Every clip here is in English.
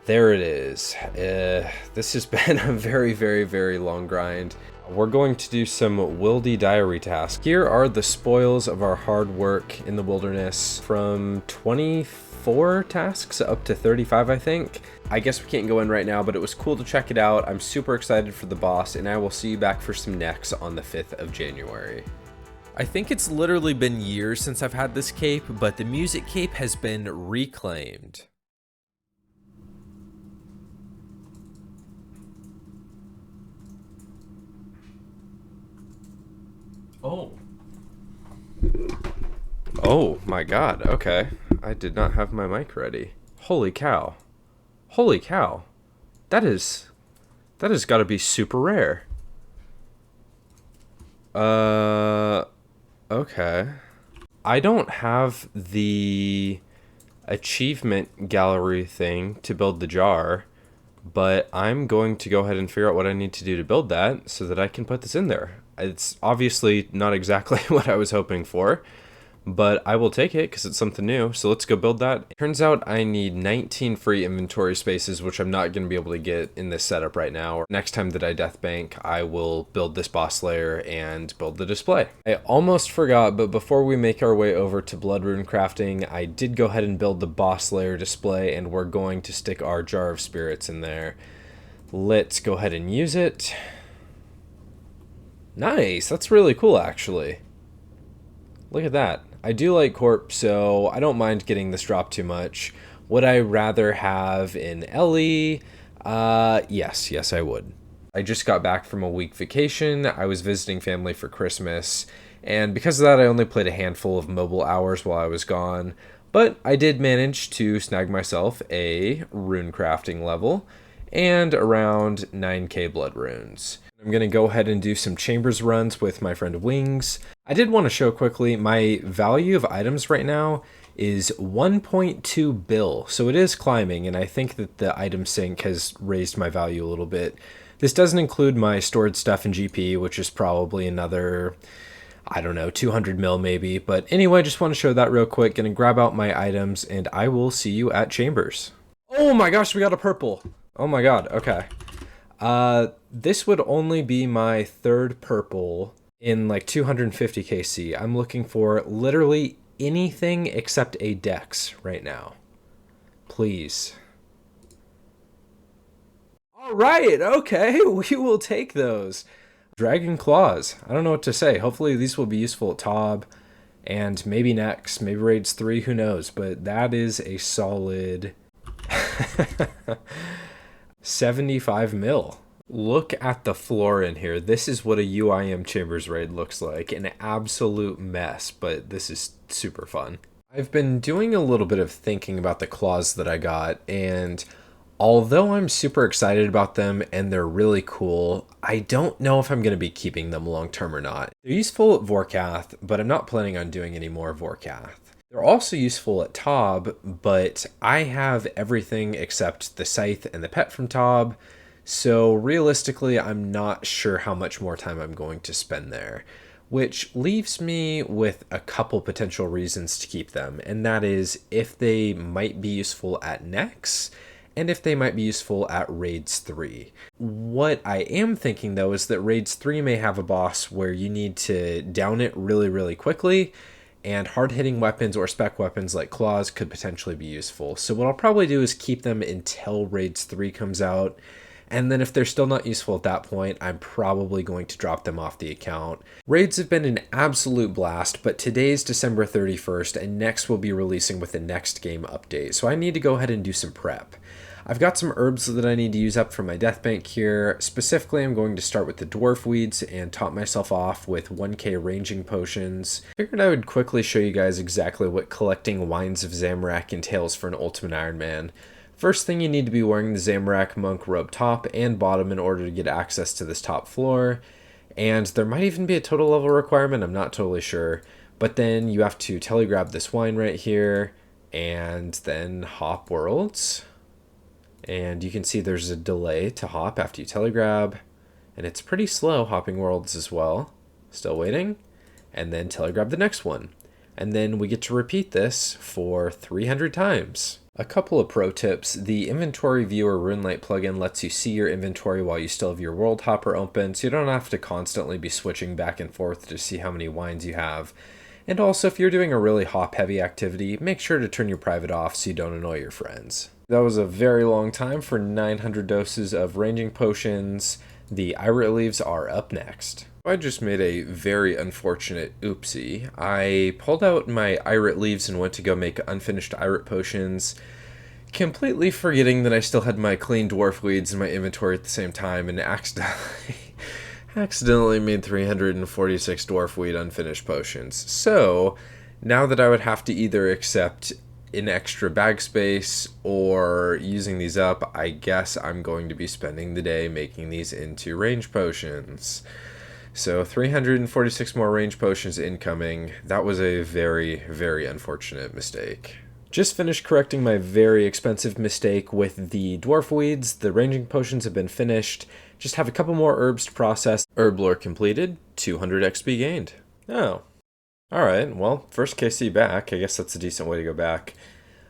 There it is. This has been a very, very, very long grind. We're going to do some wildy diary tasks. Here are the spoils of our hard work in the wilderness from 24 tasks up to 35, I think. I guess we can't go in right now, but it was cool to check it out. I'm super excited for the boss, and I will see you back for some next on the 5th of January. I think it's literally been years since I've had this cape, but the music cape has been reclaimed. Oh. Oh my god, okay. I did not have my mic ready. Holy cow. Holy cow. That has gotta be super rare. Okay. I don't have the achievement gallery thing to build the jar, but I'm going to go ahead and figure out what I need to do to build that so that I can put this in there. It's obviously not exactly what I was hoping for, but I will take it because it's something new. So let's go build that. Turns out I need 19 free inventory spaces, which I'm not going to be able to get in this setup right now. Next time that I death bank, I will build this boss layer and build the display. I almost forgot, but before we make our way over to blood rune crafting, I did go ahead and build the boss layer display, and we're going to stick our jar of spirits in there. Let's go ahead and use it. Nice, that's really cool actually. Look at that. I do like Corp, so I don't mind getting this drop too much. Would I rather have an Ellie? Yes, I would. I just got back from a week vacation. I was visiting family for Christmas, and because of that I only played a handful of mobile hours while I was gone, but I did manage to snag myself a rune crafting level and around 9k blood runes. I'm going to go ahead and do some chambers runs with my friend Wings. I did want to show quickly, my value of items right now is 1.2 bill, so it is climbing, and I think that the item sync has raised my value a little bit. This doesn't include my stored stuff in GP, which is probably another, I don't know, 200 mil maybe, but anyway, I just want to show that real quick. Gonna grab out my items, and I will see you at chambers. Oh my gosh, we got a purple! Oh my god, okay. This would only be my third purple in like 250 KC. I'm looking for literally anything except a dex right now. Please. All right, okay, we will take those. Dragon claws. I don't know what to say. Hopefully these will be useful at Tob and maybe next, maybe raids 3, who knows, but that is a solid 75 mil. Look at the floor in here. This is what a UIM Chambers raid looks like. An absolute mess, but this is super fun. I've been doing a little bit of thinking about the claws that I got, and although I'm super excited about them and they're really cool, I don't know if I'm going to be keeping them long term or not. They're useful at Vorkath, but I'm not planning on doing any more Vorkath. They're also useful at Tob, but I have everything except the scythe and the pet from Tob, so realistically I'm not sure how much more time I'm going to spend there, which leaves me with a couple potential reasons to keep them, and that is if they might be useful at Nex, and if they might be useful at Raids 3. What I am thinking though is that Raids 3 may have a boss where you need to down it really quickly, and hard-hitting weapons or spec weapons like claws could potentially be useful. So what I'll probably do is keep them until Raids 3 comes out, and then if they're still not useful at that point, I'm probably going to drop them off the account. Raids have been an absolute blast, but today's December 31st, and next we'll be releasing with the next game update, so I need to go ahead and do some prep. I've got some herbs that I need to use up for my death bank here. Specifically, I'm going to start with the dwarf weeds and top myself off with 1k ranging potions. Figured I would quickly show you guys exactly what collecting Wines of Zamorak entails for an Ultimate Ironman. First thing, you need to be wearing the Zamorak Monk robe top and bottom in order to get access to this top floor. And there might even be a total level requirement, I'm not totally sure. But then you have to telegrab this wine right here, and then hop worlds. And you can see there's a delay to hop after you telegrab, and it's pretty slow hopping worlds as well. Still waiting, and then telegrab the next one. And then we get to repeat this for 300 times. A couple of pro tips. The Inventory Viewer RuneLight plugin lets you see your inventory while you still have your World Hopper open, so you don't have to constantly be switching back and forth to see how many wines you have. And also, if you're doing a really hop-heavy activity, make sure to turn your private off so you don't annoy your friends. That was a very long time for 900 doses of ranging potions. The Irit leaves are up next. I just made a very unfortunate oopsie. I pulled out my Irit leaves and went to go make unfinished Irit potions, completely forgetting that I still had my clean dwarf weeds in my inventory at the same time, and accidentally made 346 dwarf weed unfinished potions. So now that I would have to either accept an extra bag space or using these up, I guess I'm going to be spending the day making these into range potions. So 346 more range potions incoming. That was a very, very unfortunate mistake. Just finished correcting my very expensive mistake with the dwarf weeds. The ranging potions have been finished. Just have a couple more herbs to process. Herblore completed, 200 XP gained. Oh. Alright, well, first KC back. I guess that's a decent way to go back.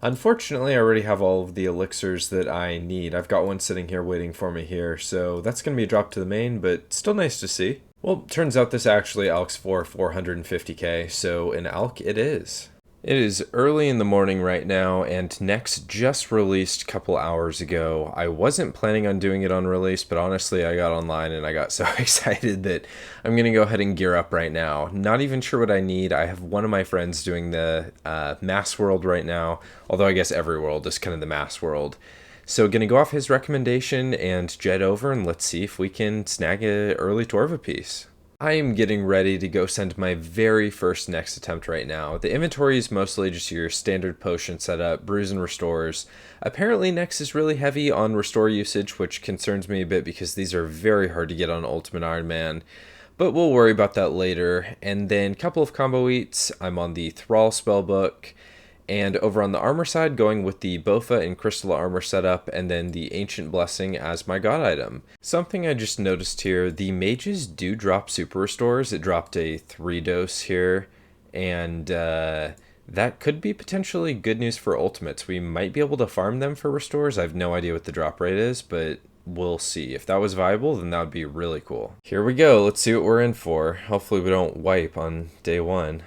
Unfortunately, I already have all of the elixirs that I need. I've got one sitting here waiting for me here, so that's going to be a drop to the main, but still nice to see. Well, turns out this actually alks for 450k, so an alk it is. It is early in the morning right now, and Next just released a couple hours ago. I wasn't planning on doing it on release, but honestly I got online and I got so excited that I'm going to go ahead and gear up right now. Not even sure what I need. I have one of my friends doing the mass world right now, although I guess every world is kind of the mass world. So going to go off his recommendation and jet over, and let's see if we can snag an early Torva piece. I am getting ready to go send my very first Next attempt right now. The inventory is mostly just your standard potion setup, brews and restores. Apparently Next is really heavy on restore usage, which concerns me a bit because these are very hard to get on Ultimate Ironman. But we'll worry about that later. And then a couple of combo eats. I'm on the Thrall spellbook. And over on the armor side, going with the Bofa and Crystal armor setup, and then the Ancient Blessing as my god item. Something I just noticed here, the mages do drop super restores. It dropped a 3 dose here, and that could be potentially good news for ultimates. We might be able to farm them for restores. I have no idea what the drop rate is, but we'll see. If that was viable, then that would be really cool. Here we go. Let's see what we're in for. Hopefully we don't wipe on day 1.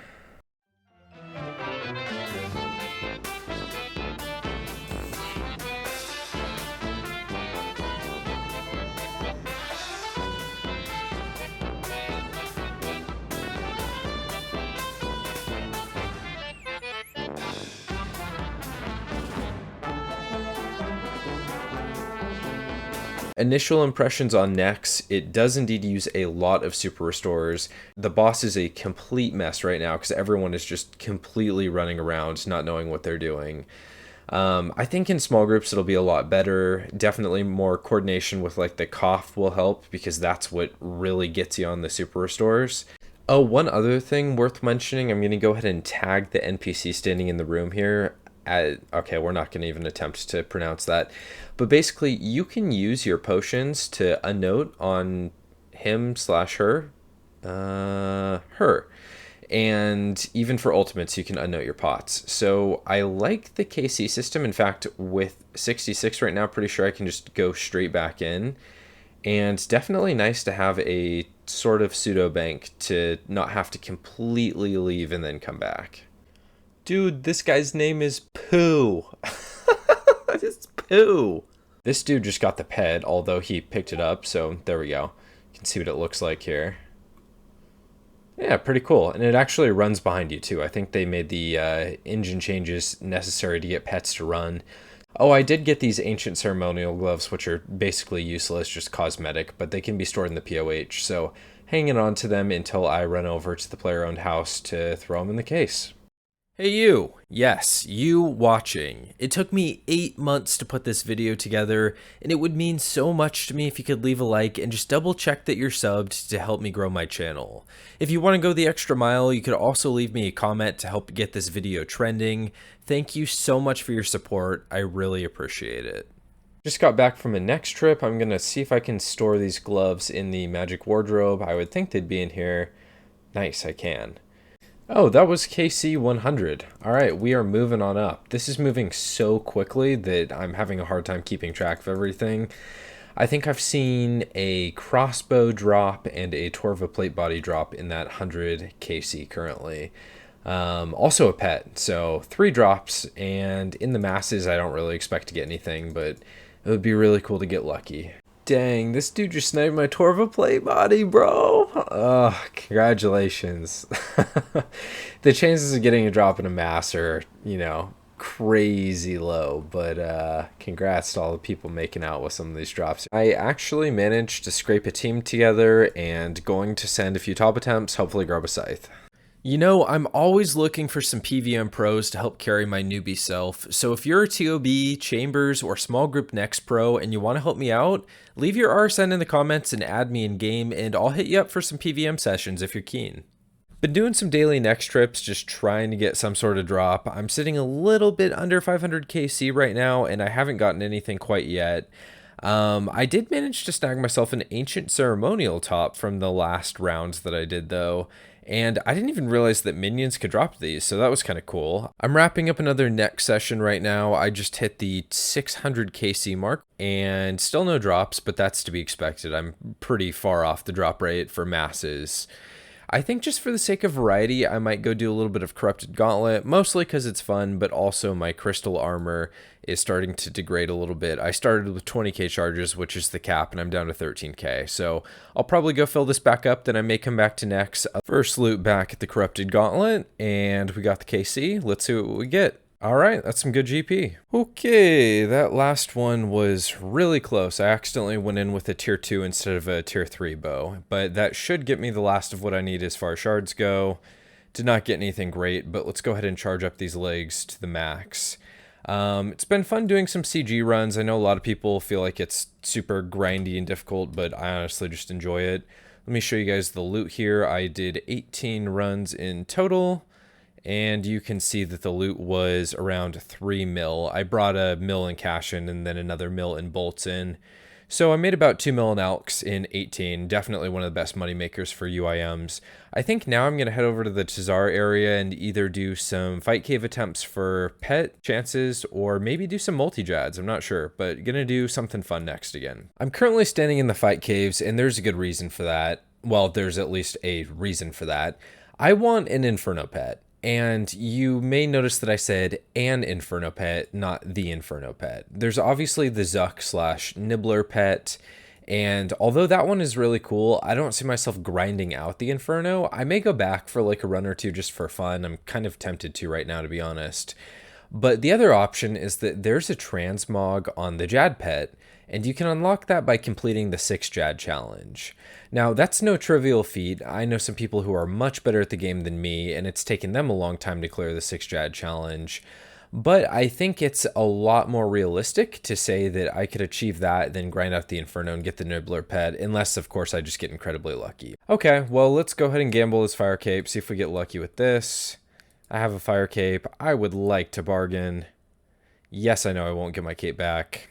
Initial impressions on Nex, it does indeed use a lot of super restores. The boss is a complete mess right now because everyone is just completely running around not knowing what they're doing. I think in small groups it'll be a lot better. Definitely more coordination with like the cough will help because that's what really gets you on the super restores. Oh, one other thing worth mentioning, I'm going to go ahead and tag the NPC standing in the room here. Okay, we're not going to even attempt to pronounce that. But basically, you can use your potions to unnote on him/her. Her. And even for ultimates, you can unnote your pots. So I like the KC system. In fact, with 66 right now, pretty sure I can just go straight back in. And definitely nice to have a sort of pseudo bank to not have to completely leave and then come back. Dude, this guy's name is Pooh. It's Pooh. This dude just got the pet, although he picked it up, so there we go. You can see what it looks like here. Yeah, pretty cool. And it actually runs behind you, too. I think they made the engine changes necessary to get pets to run. Oh, I did get these ancient ceremonial gloves, which are basically useless, just cosmetic, but they can be stored in the POH, so hanging on to them until I run over to the player-owned house to throw them in the case. Hey you! Yes, you watching. It took me 8 months to put this video together, and it would mean so much to me if you could leave a like and just double check that you're subbed to help me grow my channel. If you want to go the extra mile, you could also leave me a comment to help get this video trending. Thank you so much for your support, I really appreciate it. Just got back from a next trip. I'm going to see if I can store these gloves in the magic wardrobe. I would think they'd be in here. Nice, I can. Oh, that was KC 100. All right, we are moving on up. This is moving so quickly that I'm having a hard time keeping track of everything. I think I've seen a crossbow drop and a Torva plate body drop in that 100 KC currently. Also a pet, so 3 drops, and in the masses, I don't really expect to get anything, but it would be really cool to get lucky. Dang, this dude just sniped my Torva plate body, bro. Congratulations. The chances of getting a drop in a mass are, crazy low, but congrats to all the people making out with some of these drops. I actually managed to scrape a team together and going to send a few top attempts, hopefully grab a scythe. I'm always looking for some PVM pros to help carry my newbie self. So if you're a TOB, Chambers, or small group Next Pro and you want to help me out, leave your RSN in the comments and add me in game, and I'll hit you up for some PVM sessions if you're keen. Been doing some daily Next trips, just trying to get some sort of drop. I'm sitting a little bit under 500 KC right now, and I haven't gotten anything quite yet. I did manage to snag myself an ancient ceremonial top from the last rounds that I did though. And I didn't even realize that minions could drop these, so that was kind of cool. I'm wrapping up another next session right now. I just hit the 600 KC mark, and still no drops, but that's to be expected. I'm pretty far off the drop rate for masses. I think just for the sake of variety, I might go do a little bit of corrupted gauntlet, mostly because it's fun, but also my crystal armor is starting to degrade a little bit. I started with 20k charges, which is the cap, and I'm down to 13k. So I'll probably go fill this back up, then I may come back to next. First loot back at the corrupted gauntlet, and we got the KC. Let's see what we get. All right, that's some good GP. Okay, that last one was really close. I accidentally went in with a tier 2 instead of a tier 3 bow, but that should get me the last of what I need as far as shards go. Did not get anything great, but let's go ahead and charge up these legs to the max. It's been fun doing some CG runs. I know a lot of people feel like it's super grindy and difficult, but I honestly just enjoy it. Let me show you guys the loot here. I did 18 runs in total, and you can see that the loot was around 3 mil. I brought a mil in cash in and then another mil in bolts in. So I made about 2 mil in alks in 18. Definitely one of the best money makers for UIMs. I think now I'm going to head over to the Tazar area and either do some fight cave attempts for pet chances or maybe do some multi-jads. I'm not sure, but going to do something fun next again. I'm currently standing in the fight caves, and there's a good reason for that. Well, there's at least a reason for that. I want an Inferno pet. And you may notice that I said an Inferno pet, not the Inferno pet. There's obviously the Zuck/Nibbler pet, and although that one is really cool, I don't see myself grinding out the Inferno. I may go back for like a run or two just for fun. I'm kind of tempted to right now, to be honest. But the other option is that there's a transmog on the Jad pet, and you can unlock that by completing the 6 Jad challenge. Now, that's no trivial feat. I know some people who are much better at the game than me, and it's taken them a long time to clear the 6 Jad challenge. But I think it's a lot more realistic to say that I could achieve that than grind out the Inferno and get the Nibbler pet, unless, of course, I just get incredibly lucky. Okay, well, let's go ahead and gamble this Fire Cape, see if we get lucky with this. I have a Fire Cape. I would like to bargain. Yes, I know I won't get my cape back.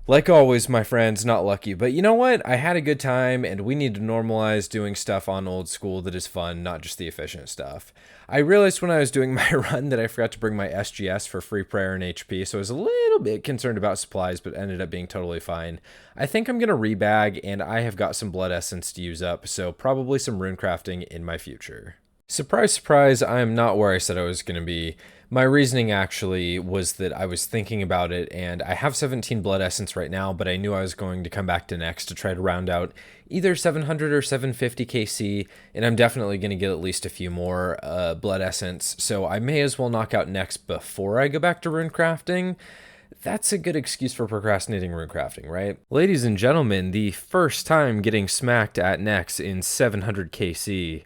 Like always, my friends, not lucky. But you know what? I had a good time, and we need to normalize doing stuff on old school that is fun, not just the efficient stuff. I realized when I was doing my run that I forgot to bring my SGS for free prayer and HP, so I was a little bit concerned about supplies, but ended up being totally fine. I think I'm going to rebag, and I have got some blood essence to use up, so probably some rune crafting in my future. Surprise, surprise, I am not where I said I was going to be. My reasoning actually was that I was thinking about it, and I have 17 blood essence right now, but I knew I was going to come back to next to try to round out either 700 or 750 KC, and I'm definitely going to get at least a few more blood essence, so I may as well knock out next before I go back to rune crafting. That's a good excuse for procrastinating rune crafting, right? Ladies and gentlemen, the first time getting smacked at next in 700 KC.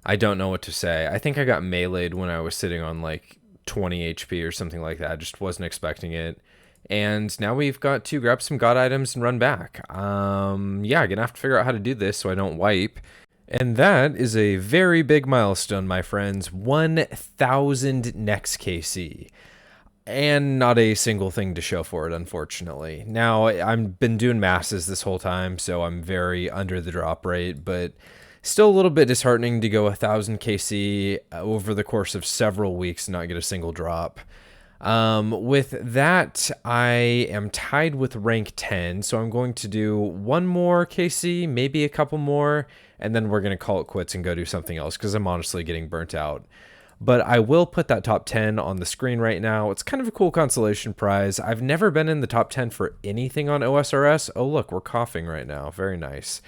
I don't know what to say. I think I got meleeed when I was sitting on like 20 HP or something like that. I just wasn't expecting it. And now we've got to grab some god items and run back. Yeah, gonna have to figure out how to do this so I don't wipe. And that is a very big milestone, my friends. 1,000 next KC. And not a single thing to show for it, unfortunately. Now, I've been doing masses this whole time, so I'm very under the drop rate, but Still a little bit disheartening to go 1000 KC over the course of several weeks and not get a single drop. With that, I am tied with rank 10, so I'm going to do one more KC, maybe a couple more, and then we're going to call it quits and go do something else because I'm honestly getting burnt out. But I will put that top 10 on the screen right now. It's kind of a cool consolation prize. I've never been in the top 10 for anything on OSRS. Oh, look, we're coughing right now. Very nice.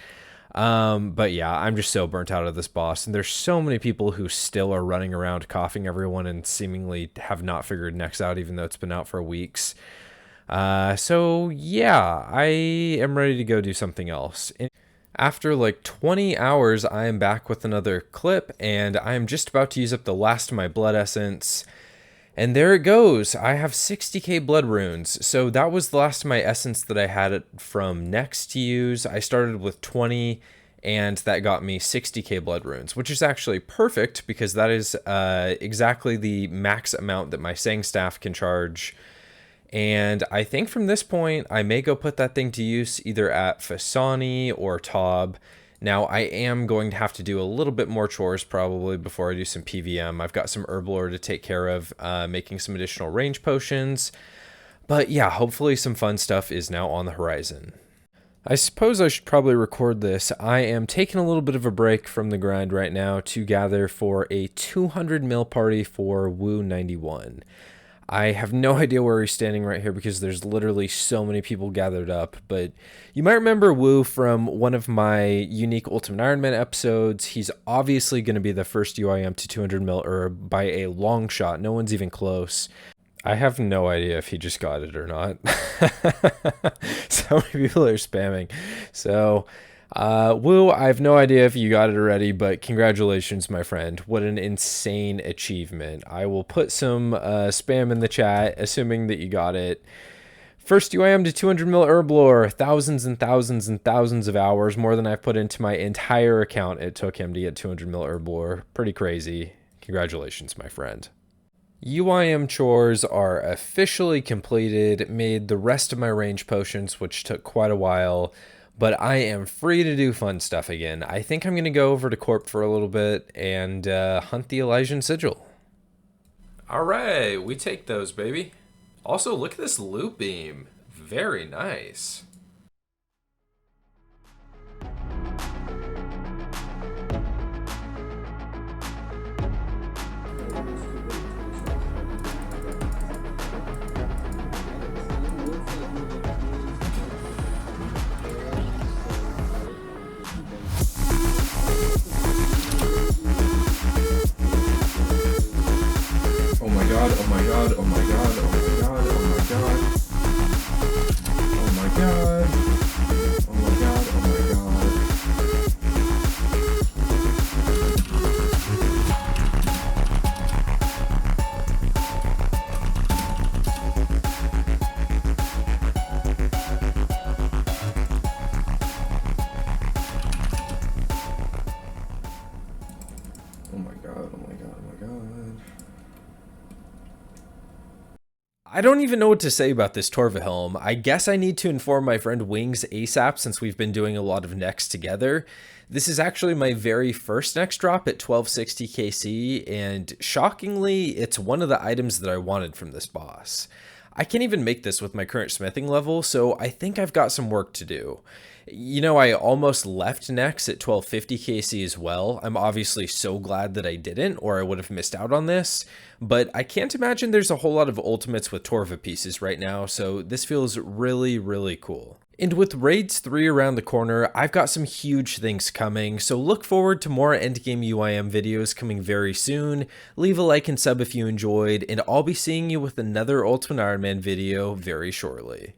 But yeah, I'm just so burnt out of this boss, and there's so many people who still are running around coughing everyone and seemingly have not figured Nex out, even though it's been out for weeks. So yeah, I am ready to go do something else. After like 20 hours, I am back with another clip, and I am just about to use up the last of my blood essence. And there it goes. I have 60k blood runes. So that was the last of my essence that I had it from Nex to use. I started with 20, and that got me 60k blood runes, which is actually perfect because that is exactly the max amount that my Sang staff can charge. And I think from this point, I may go put that thing to use either at Fasani or Taub. Now, I am going to have to do a little bit more chores probably before I do some PVM. I've got some Herblore to take care of, making some additional range potions. But yeah, hopefully some fun stuff is now on the horizon. I suppose I should probably record this. I am taking a little bit of a break from the grind right now to gather for a 200 mil party for Wu 91. I have no idea where he's standing right here because there's literally so many people gathered up, but you might remember Wu from one of my unique Ultimate Ironman episodes. He's obviously going to be the first UIM to 200 mil herb by a long shot. No one's even close. I have no idea if he just got it or not. So many people are spamming. So Wu, I have no idea if you got it already, but congratulations, my friend. What an insane achievement. I will put some spam in the chat, assuming that you got it. First UIM to 200 mil Herblore, thousands and thousands and thousands of hours, more than I've put into my entire account it took him to get 200 mil Herblore. Pretty crazy. Congratulations, my friend. UIM chores are officially completed, made the rest of my range potions, which took quite a while. But I am free to do fun stuff again. I think I'm going to go over to Corp for a little bit and hunt the Elysian Sigil. All right, we take those, baby. Also, look at this loot beam. Very nice. God, oh my god, oh my god, oh my god, oh my god. Oh my god. Oh my god, oh my god. Oh my god, oh my god, oh my god. I don't even know what to say about this Torva helm. I guess I need to inform my friend Wings ASAP since we've been doing a lot of Nex together. This is actually my very first Nex drop at 1260 KC, and shockingly, it's one of the items that I wanted from this boss. I can't even make this with my current smithing level, so I think I've got some work to do. You know, I almost left Nex at 1250 KC as well. I'm obviously so glad that I didn't, or I would have missed out on this. But I can't imagine there's a whole lot of ultimates with Torva pieces right now, so this feels really, really cool. And with Raids 3 around the corner, I've got some huge things coming, so look forward to more Endgame UIM videos coming very soon. Leave a like and sub if you enjoyed, and I'll be seeing you with another Ultimate Ironman video very shortly.